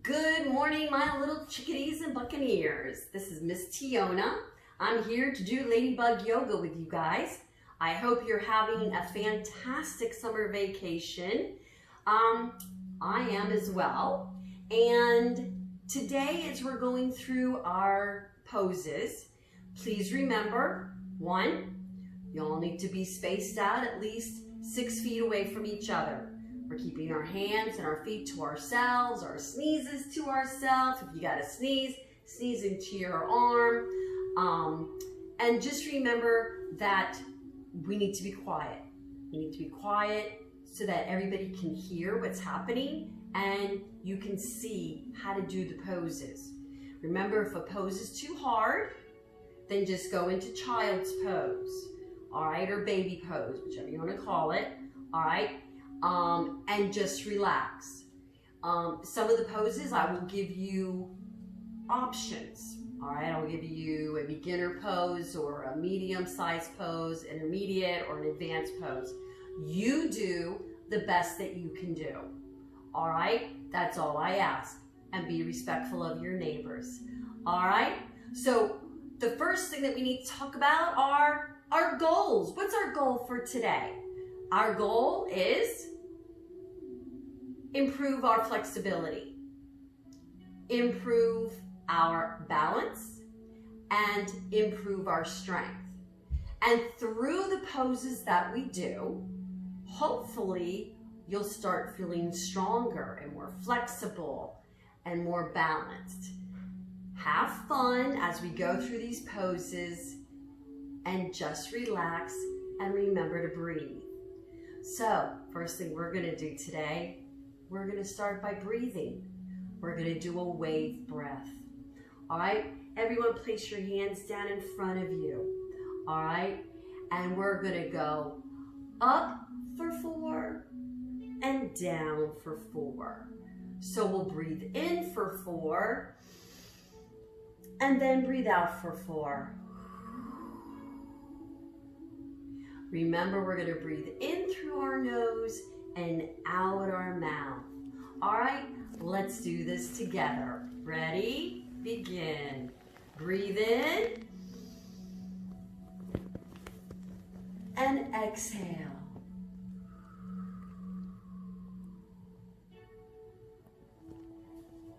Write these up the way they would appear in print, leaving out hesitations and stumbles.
Good morning, my little chickadees and buccaneers. This is Miss Tiona. I'm here to do LadyBug Yoga with you guys. I hope you're having a fantastic summer vacation. I am as well. And today, as we're going through our poses, please remember, 1, you all need to be spaced out at least 6 feet away from each other. We're keeping our hands and our feet to ourselves, our sneezes to ourselves. If you got to sneeze, sneeze into your arm. And just remember that we need to be quiet. We need to be quiet so that everybody can hear what's happening and you can see how to do the poses. Remember, if a pose is too hard, then just go into child's pose, all right, or baby pose, whichever you want to call it, all right? And just relax. Some of the poses I will give you options. All right, I'll give you a beginner pose or a medium-sized pose, intermediate or an advanced pose. You do the best that you can do. All right, that's all I ask. And be respectful of your neighbors. All right, so the first thing that we need to talk about are our goals. What's our goal for today? Our goal is improve our flexibility, improve our balance, and improve our strength. And through the poses that we do, hopefully you'll start feeling stronger and more flexible and more balanced. Have fun as we go through these poses and just relax and remember to breathe. So, first thing we're gonna do today, we're gonna start by breathing. We're gonna do a wave breath. All right, everyone place your hands down in front of you. All right, and we're gonna go up for 4 and down for 4. So we'll breathe in for 4 and then breathe out for 4. Remember, we're going to breathe in through our nose and out our mouth. All right, let's do this together. Ready? Begin. Breathe in and exhale.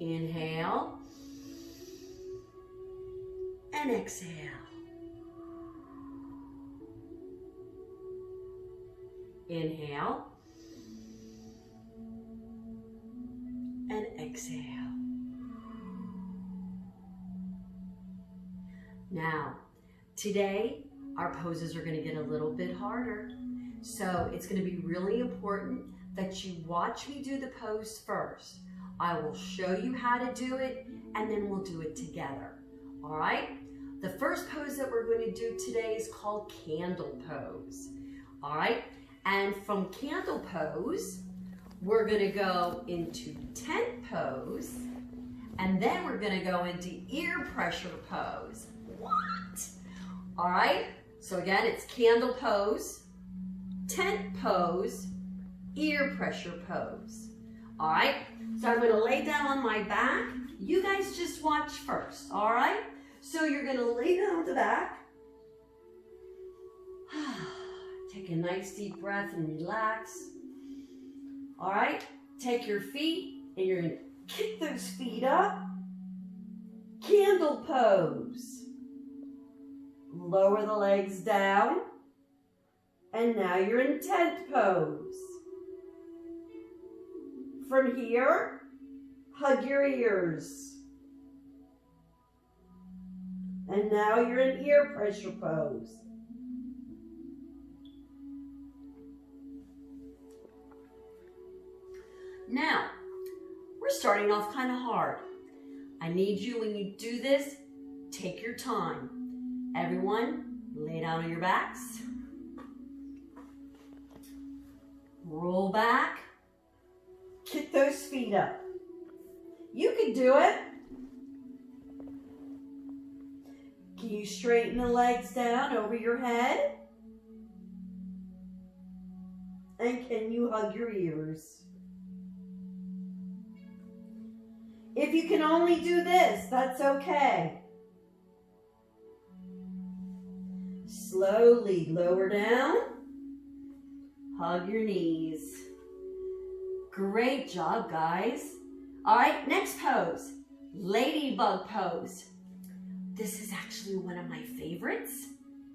Inhale and exhale. Inhale and exhale. Now, today our poses are going to get a little bit harder. So it's going to be really important that you watch me do the pose first. I will show you how to do it and then we'll do it together. All right? The first pose that we're going to do today is called candle pose. All right? And from candle pose, we're gonna go into tent pose, and then we're gonna go into ear pressure pose. What? All right, so again, it's candle pose, tent pose, ear pressure pose. All right, so I'm gonna lay down on my back. You guys just watch first, all right? So you're gonna lay down on the back. Take a nice deep breath and relax. All right, take your feet and you're gonna kick those feet up. Candle pose. Lower the legs down. And now you're in tent pose. From here, hug your ears. And now you're in ear pressure pose. Now, we're starting off kind of hard. I need you, when you do this, take your time. Everyone, lay down on your backs. Roll back. Kick those feet up. You can do it. Can you straighten the legs down over your head? And can you hug your ears? If you can only do this, that's okay. Slowly lower down. Hug your knees. Great job, guys. All right, next pose, ladybug pose. This is actually one of my favorites.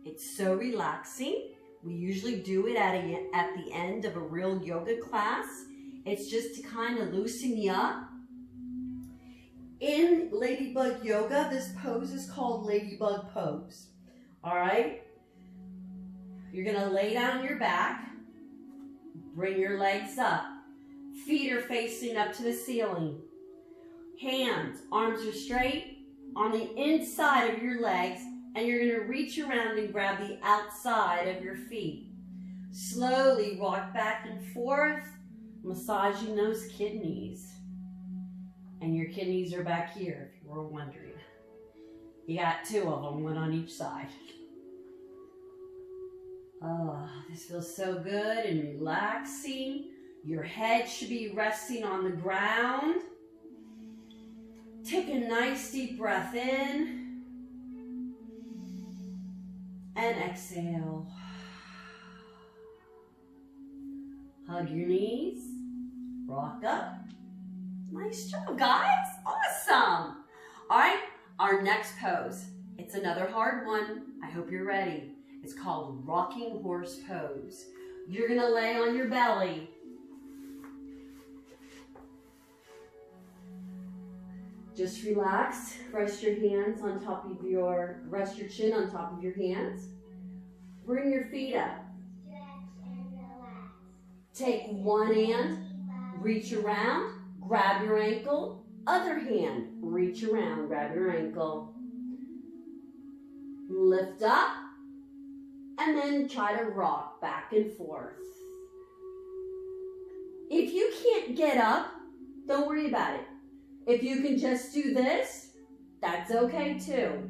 It's so relaxing. We usually do it at the end of a real yoga class. It's just to kind of loosen you up. In Ladybug Yoga, this pose is called Ladybug Pose. All right? You're gonna lay down on your back, bring your legs up. Feet are facing up to the ceiling. Hands, arms are straight on the inside of your legs, and you're gonna reach around and grab the outside of your feet. Slowly walk back and forth, massaging those kidneys. And your kidneys are back here, if you were wondering. You got two of them, one on each side. Oh, this feels so good and relaxing. Your head should be resting on the ground. Take a nice deep breath in and exhale. Hug your knees, rock up. Nice job, guys. Awesome. All right, our next pose. It's another hard one. I hope you're ready. It's called rocking horse pose. You're gonna lay on your belly. Just relax. Rest your hands on top of rest your chin on top of your hands. Bring your feet up. Take one hand, reach around, grab your ankle. Other hand, reach around, grab your ankle. Lift up, and then try to rock back and forth. If you can't get up, don't worry about it. If you can just do this, that's okay too.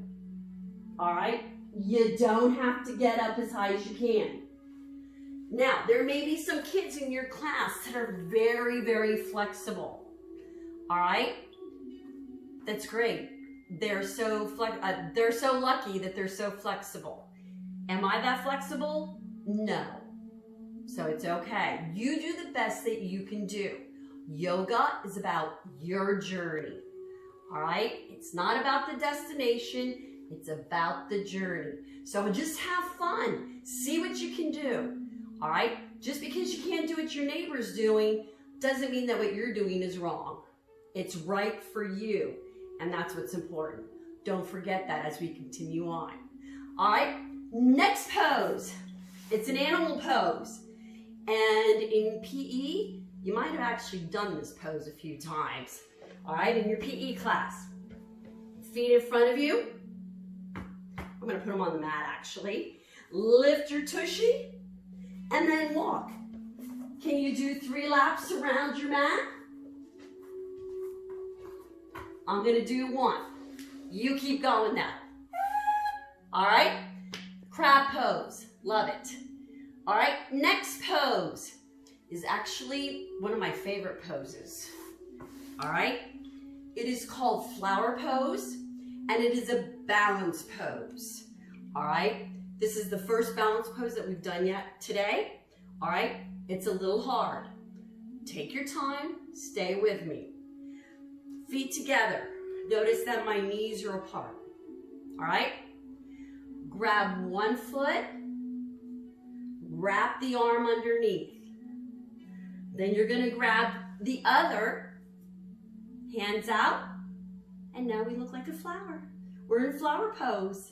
All right? You don't have to get up as high as you can. Now, there may be some kids in your class that are very, very flexible. All right? That's great. They're so lucky that they're so flexible. Am I that flexible? No. So it's okay. You do the best that you can do. Yoga is about your journey. All right? It's not about the destination. It's about the journey. So just have fun. See what you can do. All right? Just because you can't do what your neighbor's doing doesn't mean that what you're doing is wrong. It's right for you. And that's what's important. Don't forget that as we continue on. All right? Next pose. It's an animal pose. And in PE, you might have actually done this pose a few times. All right? In your PE class. Feet in front of you. I'm going to put them on the mat, actually. Lift your tushy. And then walk. Can you do 3 laps around your mat? I'm going to do 1. You keep going now. All right? Crab pose. Love it. All right? Next pose is actually one of my favorite poses. All right? It is called flower pose, and it is a balance pose. All right? This is the first balance pose that we've done yet today. All right? It's a little hard. Take your time. Stay with me. Feet together. Notice that my knees are apart. All right? Grab one foot. Wrap the arm underneath. Then you're going to grab the other. Hands out. And now we look like a flower. We're in flower pose.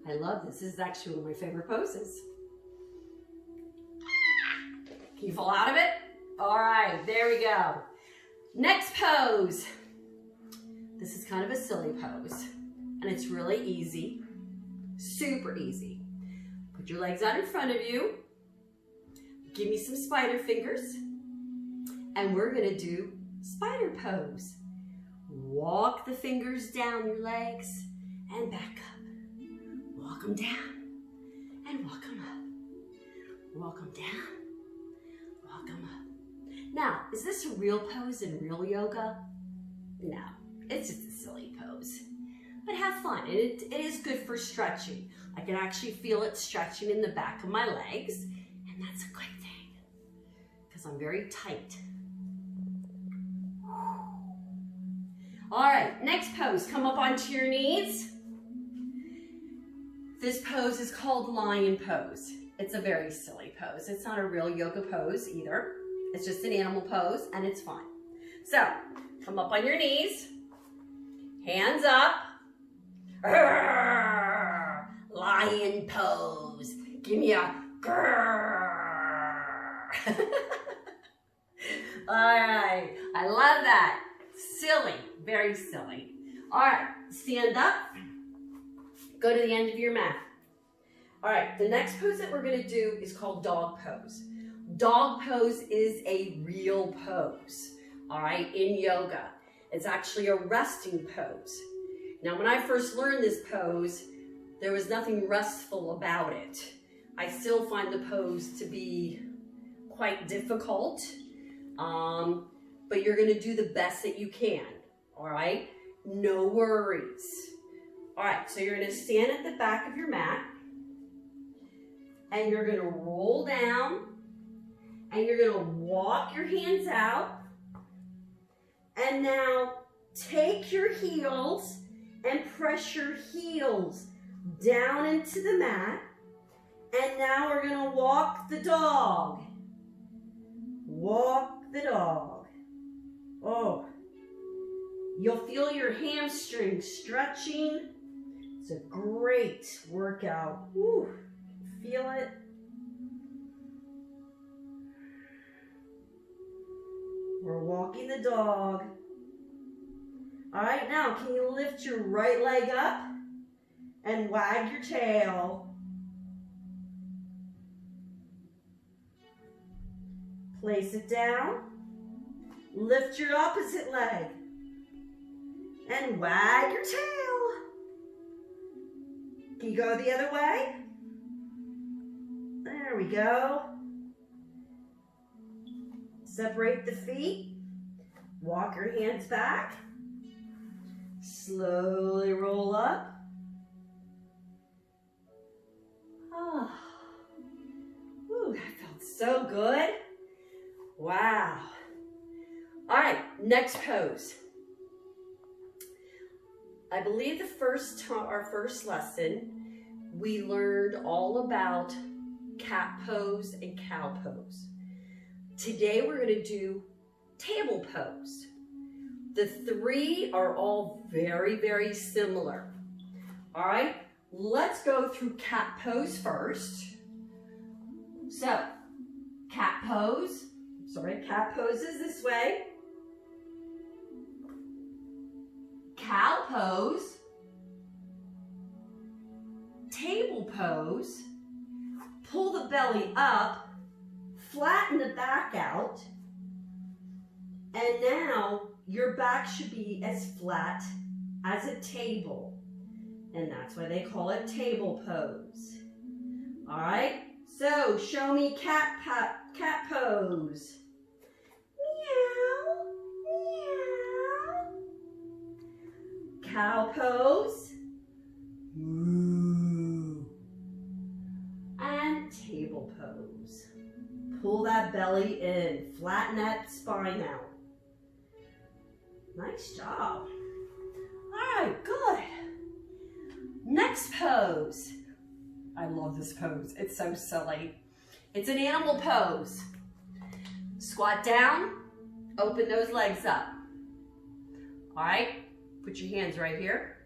I love this. This is actually one of my favorite poses. Can you fall out of it? All right, there we go. Next pose. This is kind of a silly pose, and it's really easy, super easy. Put your legs out in front of you. Give me some spider fingers, and we're gonna do spider pose. Walk the fingers down your legs and back up. Walk them down and walk them up. Walk them down, walk them up. Now, is this a real pose in real yoga? No, it's just a silly pose. But have fun, and it is good for stretching. I can actually feel it stretching in the back of my legs, and that's a good thing, because I'm very tight. All right, next pose, come up onto your knees. This pose is called lion pose. It's a very silly pose. It's not a real yoga pose either. It's just an animal pose, and it's fun. So, come up on your knees, hands up. Grrr, lion pose. Give me a grrr. All right, I love that. Silly, very silly. All right, stand up. Go to the end of your mat. All right, the next pose that we're gonna do is called dog pose. Dog pose is a real pose, all right, in yoga. It's actually a resting pose. Now, when I first learned this pose, there was nothing restful about it. I still find the pose to be quite difficult, but you're gonna do the best that you can, all right? No worries. All right, so you're gonna stand at the back of your mat, and you're gonna roll down, and you're gonna walk your hands out, and now take your heels and press your heels down into the mat, and now we're gonna walk the dog. Walk the dog. Oh, you'll feel your hamstrings stretching. It's a great workout. Woo. Feel it? We're walking the dog. All right, now can you lift your right leg up and wag your tail? Place it down. Lift your opposite leg and wag your tail. Can you go the other way? There we go. Separate the feet. Walk your hands back. Slowly roll up. Oh. Ooh, that felt so good. Wow. All right, next pose. I believe our first lesson, we learned all about cat pose and cow pose. Today we're going to do table pose. The three are all very, very similar. All right, let's go through cat pose first. So, cat pose is this way. Cow pose, table pose, pull the belly up, flatten the back out, and now your back should be as flat as a table, and that's why they call it table pose. All right, so show me cat pose. Meow, meow. Cow pose. Moo. And table pose. Pull that belly in, flatten that spine out. Nice job. All right, good. Next pose. I love this pose. It's so silly. It's an animal pose. Squat down, open those legs up. All right, put your hands right here.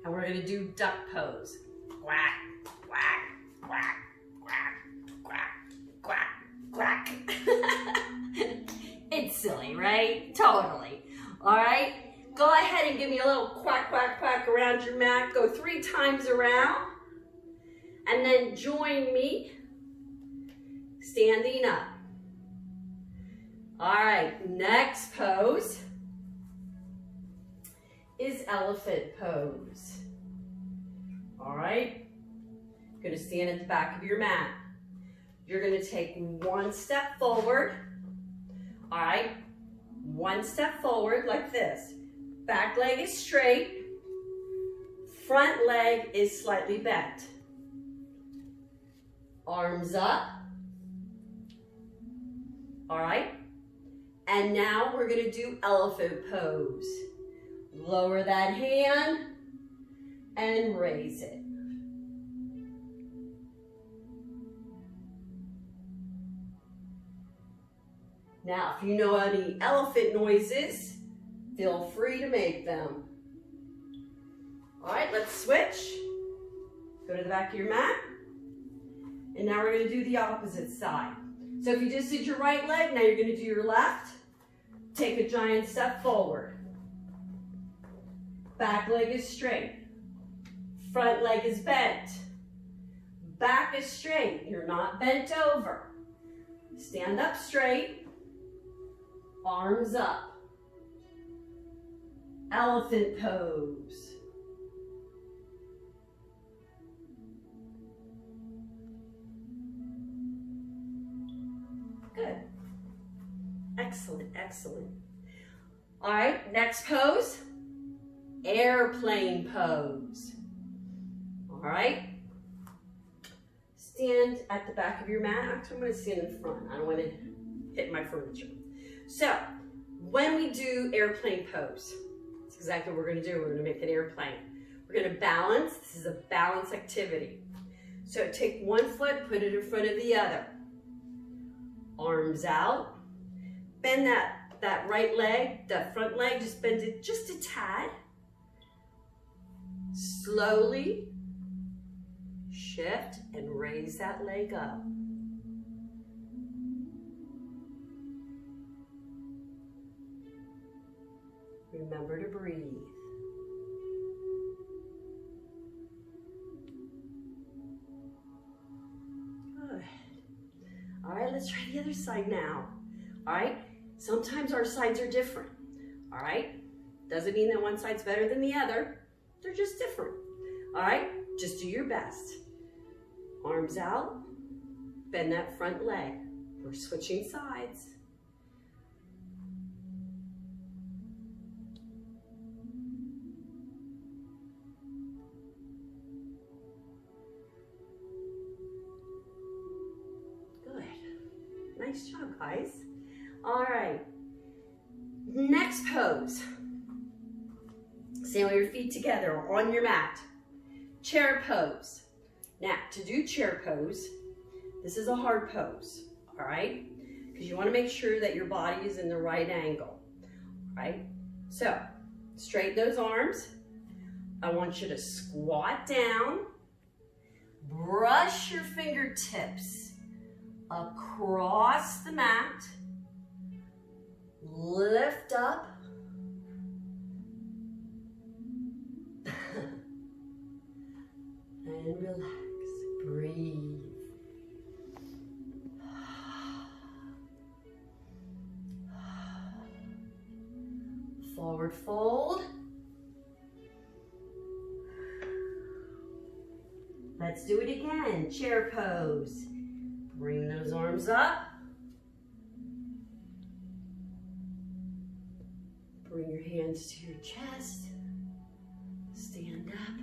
And we're gonna do duck pose. Quack, quack, quack, quack, quack, quack, quack. It's silly, right? Totally. All right, go ahead and give me a little quack, quack, quack around your mat. Go 3 times around. And then join me standing up. All right, next pose is elephant pose. All right, you're gonna stand at the back of your mat. You're gonna take 1 step forward, All right, one step forward like this. Back leg is straight, front leg is slightly bent. Arms up. All right, and now we're gonna do elephant pose. Lower that hand and raise it. Now, if you know any elephant noises, feel free to make them. All right, let's switch. Go to the back of your mat. And now we're gonna do the opposite side. So if you just did your right leg, now you're gonna do your left. Take a giant step forward. Back leg is straight. Front leg is bent. Back is straight. You're not bent over. Stand up straight. Arms up. Elephant pose. Good. Excellent, excellent. All right, next pose, airplane pose. All right. Stand at the back of your mat. Actually, I'm going to stand in front. I don't want to hit my furniture. So, when we do airplane pose, that's exactly what we're going to do. We're going to make an airplane. We're going to balance. This is a balance activity. So, take one foot, put it in front of the other. Arms out. Bend that right leg, that front leg, just bend it just a tad. Slowly shift and raise that leg up. Remember to breathe. Good. All right, let's try the other side now. All right, sometimes our sides are different. All right, doesn't mean that one side's better than the other. They're just different. All right, just do your best. Arms out, bend that front leg. We're switching sides. Good. Nice job, guys. All right. Next pose. Stand with your feet together on your mat. Chair pose. Now, to do chair pose, this is a hard pose, all right? Because you want to make sure that your body is in the right angle, all right? So, straighten those arms. I want you to squat down. Brush your fingertips across the mat. Lift up. And relax. Breathe. Forward fold. Let's do it again. Chair pose. Bring those arms up. Bring your hands to your chest. Stand up.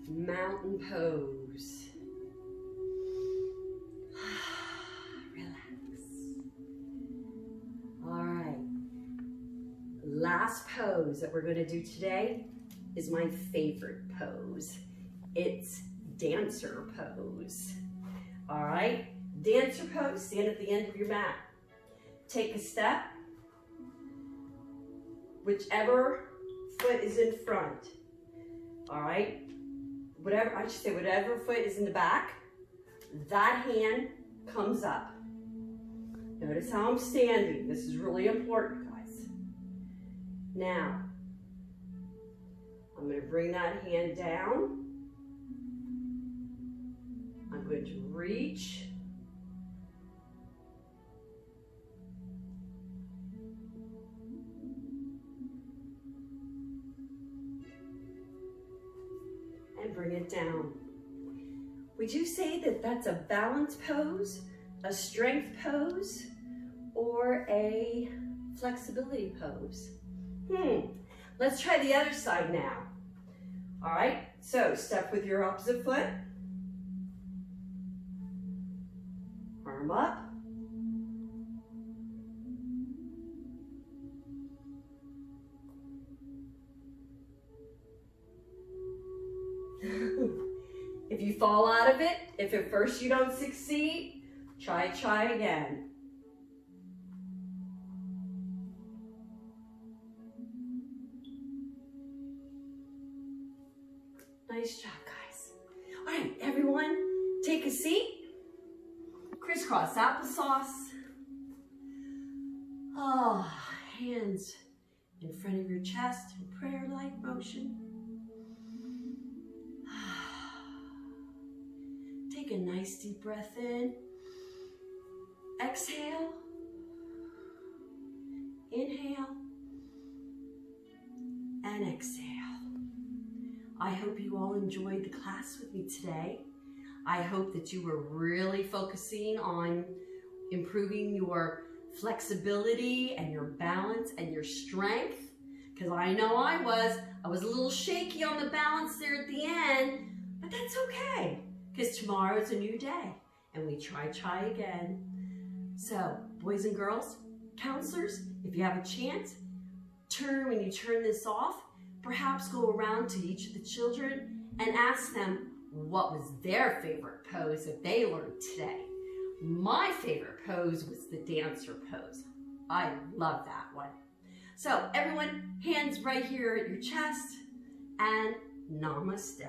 Mountain pose. Relax. All right. Last pose that we're going to do today is my favorite pose. It's dancer pose. All right. Dancer pose. Stand at the end of your mat. Take a step. Whichever foot is in front. All right. Whatever foot is in the back, that hand comes up. Notice how I'm standing. This is really important, guys. Now, I'm going to bring that hand down. I'm going to reach. And bring it down. Would you say that that's a balance pose, a strength pose, or a flexibility pose? Let's try the other side now. All right, so step with your opposite foot. Arm up. If you fall out of it, if at first you don't succeed, try again. Nice job, guys. All right, everyone, take a seat. Crisscross applesauce. Oh, hands in front of your chest in prayer-like motion. Take a nice deep breath in. Exhale. Inhale. And exhale. I hope you all enjoyed the class with me today. I hope that you were really focusing on improving your flexibility and your balance and your strength. Because I know I was a little shaky on the balance there at the end, but that's okay. Because tomorrow is a new day and we try again. So, boys and girls, counselors, if you have a chance, when you turn this off, perhaps go around to each of the children and ask them what was their favorite pose that they learned today. My favorite pose was the dancer pose. I love that one. So everyone, hands right here at your chest and namaste.